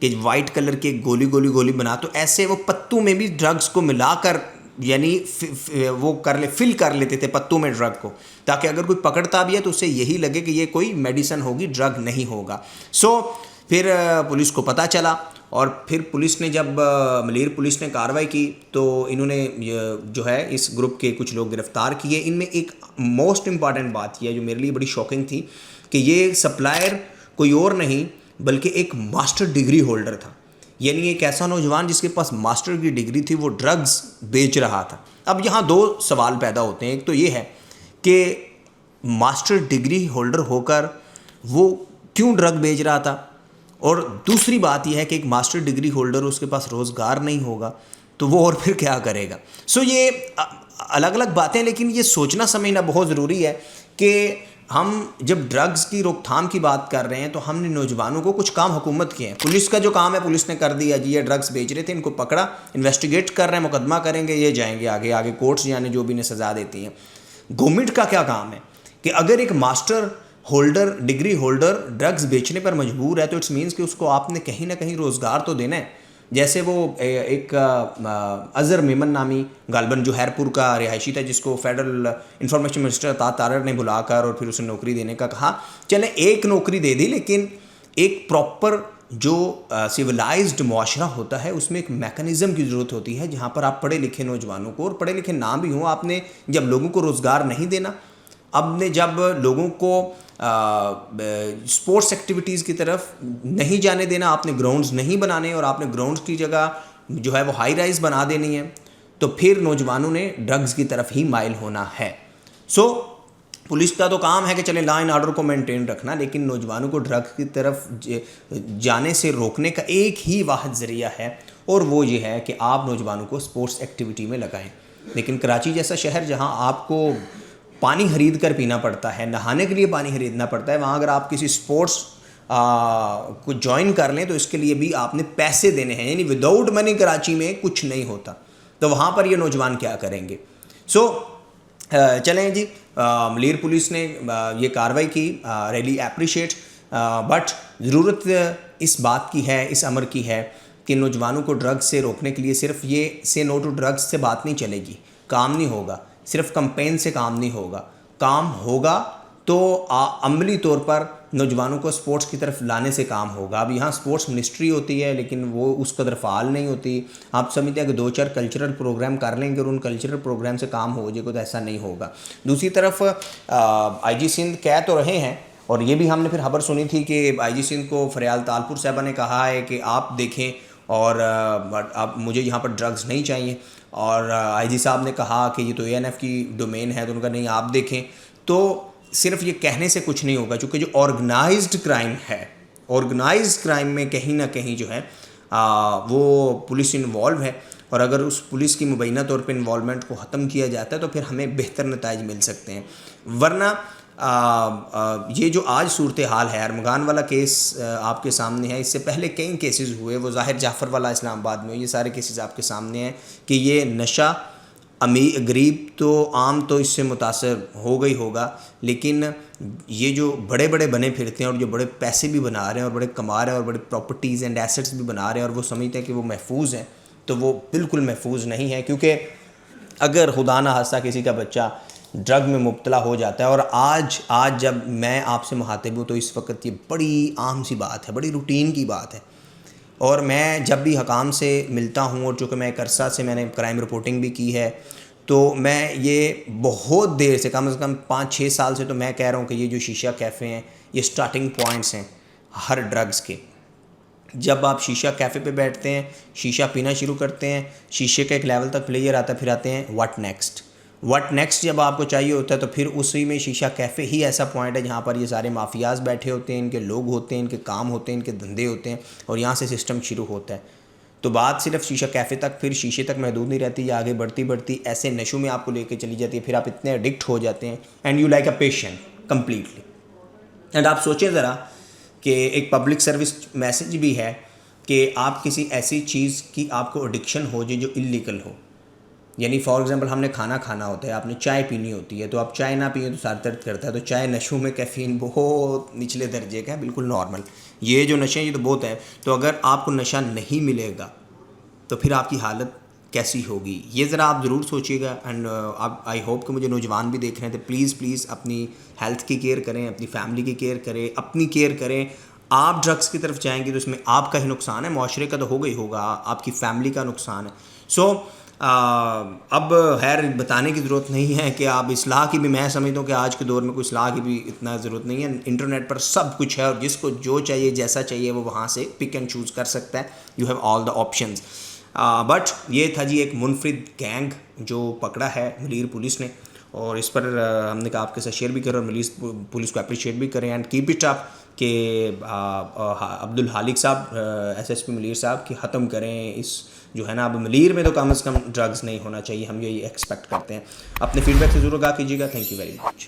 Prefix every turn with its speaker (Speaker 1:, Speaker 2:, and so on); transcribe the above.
Speaker 1: کہ white colour کے گولی گولی گولی بنا, تو ایسے وہ پتوں میں بھی ڈرگس کو ملا کر یعنی وہ فل کر لیتے تھے پتوں میں ڈرگ کو, تاکہ اگر کوئی پکڑتا بھی ہے تو اسے یہی لگے کہ یہ کوئی میڈیسن ہوگی, ڈرگ نہیں ہوگا. سو پھر پولیس کو پتہ چلا, اور پھر پولیس نے جب ملیر پولیس نے کارروائی کی تو انہوں نے جو ہے اس گروپ کے کچھ لوگ گرفتار کیے. ان میں ایک موسٹ امپارٹنٹ بات یہ ہے جو میرے لیے بڑی شاکنگ تھی, کہ یہ سپلائر کوئی اور نہیں بلکہ ایک ماسٹر ڈگری ہولڈر تھا. یعنی ایک ایسا نوجوان جس کے پاس ماسٹر کی ڈگری تھی وہ ڈرگز بیچ رہا تھا. اب یہاں دو سوال پیدا ہوتے ہیں. ایک تو یہ ہے کہ ماسٹر ڈگری ہولڈر ہو کر وہ کیوں ڈرگ بیچ رہا تھا, اور دوسری بات یہ ہے کہ ایک ماسٹر ڈگری ہولڈر اس کے پاس روزگار نہیں ہوگا تو وہ اور پھر کیا کرے گا. سو یہ الگ الگ باتیں, لیکن یہ سوچنا سمجھنا بہت ضروری ہے کہ ہم جب ڈرگز کی روک تھام کی بات کر رہے ہیں تو ہم نے نوجوانوں کو کچھ کام حکومت کیے ہیں. پولیس کا جو کام ہے پولیس نے کر دیا, جی یہ ڈرگز بیچ رہے تھے, ان کو پکڑا, انویسٹیگیٹ کر رہے ہیں, مقدمہ کریں گے, یہ جائیں گے آگے کورٹس جانے جو بھی انہیں سزا دیتی ہیں. گورنمنٹ کا کیا کام ہے کہ اگر ایک master holder degree holder drugs بیچنے پر مجبور ہے تو اٹس مینس کہ اس کو آپ نے کہیں نہ کہیں روزگار تو دینا ہے. جیسے وہ ایک اظہر میمن نامی غالباً جو خیرپور کا رہائشی تھا, جس کو فیڈرل انفارمیشن منسٹر عطا تارڑ نے بلا کر اور پھر اسے نوکری دینے کا کہا. چلیں ایک نوکری دے دی, لیکن ایک پراپر جو سویلائزڈ معاشرہ ہوتا ہے اس میں ایک میکانزم کی ضرورت ہوتی ہے جہاں پر آپ پڑھے لکھے نوجوانوں کو, اور پڑھے لکھے نہ بھی ہوں, آپ نے جب لوگوں کو روزگار نہیں دینا, اب نے جب لوگوں کو اسپورٹس ایکٹیویٹیز کی طرف نہیں جانے دینا, آپ نے گراؤنڈز نہیں بنانے اور آپ نے گراؤنڈز کی جگہ جو ہے وہ ہائی رائز بنا دینی ہے, تو پھر نوجوانوں نے ڈرگز کی طرف ہی مائل ہونا ہے. سو پولیس کا تو کام ہے کہ چلیں لا اینڈ آرڈر کو مینٹین رکھنا, لیکن نوجوانوں کو ڈرگز کی طرف جانے سے روکنے کا ایک ہی واحد ذریعہ ہے, اور وہ یہ ہے کہ آپ نوجوانوں کو اسپورٹس ایکٹیویٹی میں لگائیں. لیکن کراچی جیسا شہر جہاں آپ کو پانی خرید کر پینا پڑتا ہے, نہانے کے لیے پانی خریدنا پڑتا ہے, وہاں اگر آپ کسی اسپورٹس کو جوائن کر لیں تو اس کے لیے بھی آپ نے پیسے دینے ہیں. یعنی وداؤٹ منی کراچی میں کچھ نہیں ہوتا, تو وہاں پر یہ نوجوان کیا کریں گے. سو چلیں جی, ملیر پولیس نے یہ کارروائی کی, ریلی اپریشیٹ, بٹ ضرورت اس بات کی ہے, اس امر کی ہے کہ نوجوانوں کو ڈرگز سے روکنے کے لیے صرف یہ سے نو ٹو ڈرگز سے بات نہیں چلے گی, کام نہیں ہوگا, صرف کمپین سے کام نہیں ہوگا. کام ہوگا تو عملی طور پر نوجوانوں کو اسپورٹس کی طرف لانے سے کام ہوگا. اب یہاں اسپورٹس منسٹری ہوتی ہے لیکن وہ اس قدر فعال نہیں ہوتی. آپ سمجھتے ہیں کہ 2-4 کلچرل پروگرام کر لیں گے اور ان کلچرل پروگرام سے کام ہو جائے گا, تو ایسا نہیں ہوگا. دوسری طرف آئی جی سندھ کہہ تو رہے ہیں, اور یہ بھی ہم نے پھر خبر سنی تھی کہ آئی جی سندھ کو فریال تالپور صاحبہ نے کہا ہے کہ آپ دیکھیں, اور اب مجھے یہاں پر ڈرگز نہیں چاہیے, اور آئی جی صاحب نے کہا کہ یہ تو اے این ایف کی ڈومین ہے, تو ان کا نہیں آپ دیکھیں. تو صرف یہ کہنے سے کچھ نہیں ہوگا, چونکہ جو آرگنائزڈ کرائم ہے, آرگنائزڈ کرائم میں کہیں نہ کہیں جو ہے وہ پولیس انوالو ہے, اور اگر اس پولیس کی مبینہ طور پہ انوالومنٹ کو ختم کیا جاتا ہے تو پھر ہمیں بہتر نتائج مل سکتے ہیں. ورنہ یہ جو آج صورتحال ہے, ارمغان والا کیس آپ کے سامنے ہے, اس سے پہلے کئی کیسز ہوئے, وہ ظاہر جعفر والا اسلام آباد میں, یہ سارے کیسز آپ کے سامنے ہیں کہ یہ نشہ غریب تو عام تو اس سے متاثر ہوگا, لیکن یہ جو بڑے بڑے بنے پھرتے ہیں اور جو بڑے پیسے بھی بنا رہے ہیں اور بڑے کما رہے ہیں اور بڑے پراپرٹیز اینڈ ایسٹس بھی بنا رہے ہیں, اور وہ سمجھتے ہیں کہ وہ محفوظ ہیں, تو وہ بالکل محفوظ نہیں ہے. کیونکہ اگر خدا نہ خواستہ کسی کا بچہ ڈرگ میں مبتلا ہو جاتا ہے, اور آج جب میں آپ سے مخاطب ہوں تو اس وقت یہ بڑی عام سی بات ہے, بڑی روٹین کی بات ہے, اور میں جب بھی حکام سے ملتا ہوں, اور چونکہ میں ایک عرصہ سے میں نے کرائم رپورٹنگ بھی کی ہے, تو میں یہ بہت دیر سے کم 5-6 سال سے تو میں کہہ رہا ہوں کہ یہ جو شیشہ کیفے ہیں یہ سٹارٹنگ پوائنٹس ہیں ہر ڈرگز کے. جب آپ شیشہ کیفے پہ بیٹھتے ہیں, شیشہ پینا شروع کرتے ہیں, شیشے کا ایک لیول تک پلیئر آتا ہے, پھر آتے ہیں واٹ نیکسٹ جب آپ کو چاہیے ہوتا ہے, تو پھر اسی میں شیشہ کیفے ہی ایسا پوائنٹ ہے جہاں پر یہ سارے مافیاز بیٹھے ہوتے ہیں, ان کے لوگ ہوتے ہیں, ان کے کام ہوتے ہیں, ان کے دھندے ہوتے ہیں, اور یہاں سے سسٹم شروع ہوتا ہے. تو بات صرف شیشہ کیفے تک, پھر شیشے تک محدود نہیں رہتی, یہ آگے بڑھتی ایسے نشوں میں آپ کو لے کے چلی جاتی ہے, پھر آپ اتنے ایڈکٹ ہو جاتے ہیں, and you like a patient completely. And آپ سوچیں ذرا کہ ایک پبلک سروس میسج بھی ہے کہ آپ کسی ایسی چیز کی آپ کو ایڈکشن ہو جائے جو اللیگل ہو. یعنی فار ایگزامپل ہم نے کھانا ہوتا ہے, آپ نے چائے پینی ہوتی ہے, تو آپ چائے نہ پئیں تو سر درد کرتا ہے, تو چائے نشوں میں کیفین بہت نچلے درجے کا ہے, بالکل نارمل. یہ جو نشے یہ تو بہت ہے. تو اگر آپ کو نشہ نہیں ملے گا تو پھر آپ کی حالت کیسی ہوگی, یہ ذرا آپ ضرور سوچیے گا. اینڈ آئی ہوپ کہ مجھے نوجوان بھی دیکھ رہے ہیں تو پلیز اپنی ہیلتھ کی کیئر کریں, اپنی فیملی کی کیئر کریں, اپنی کیئر کریں. آپ ڈرگس کی طرف جائیں گے تو اس میں آپ کا ہی نقصان ہے, معاشرے کا تو ہوگا ہی ہوگا, آپ کی فیملی کا نقصان ہے. سو اب خیر بتانے کی ضرورت نہیں ہے کہ آپ اصلاح کی بھی, میں سمجھتا ہوں کہ آج کے دور میں کوئی اصلاح کی بھی اتنا ضرورت نہیں ہے. انٹرنیٹ پر سب کچھ ہے اور جس کو جو چاہیے جیسا چاہیے وہ وہاں سے پک اینڈ چوز کر سکتا ہے. You have all the options. But یہ تھا جی ایک منفرد گینگ جو پکڑا ہے ملیر پولیس نے, اور اس پر ہم نے کہا آپ کے ساتھ شیئر بھی کریں اور ملیر پولیس کو اپریشیٹ بھی کریں. اینڈ کیپ اٹ اپ کہ عبد الحالق صاحب ایس ایس پی ملیر صاحب کہ ختم کریں اس جو ہے نا, اب ملیر میں تو کم از کم ڈرگز نہیں ہونا چاہیے, ہم یہی ایکسپیکٹ کرتے ہیں. اپنے فیڈ بیک سے ضرور آگاہ کیجیے گا. Thank you very much.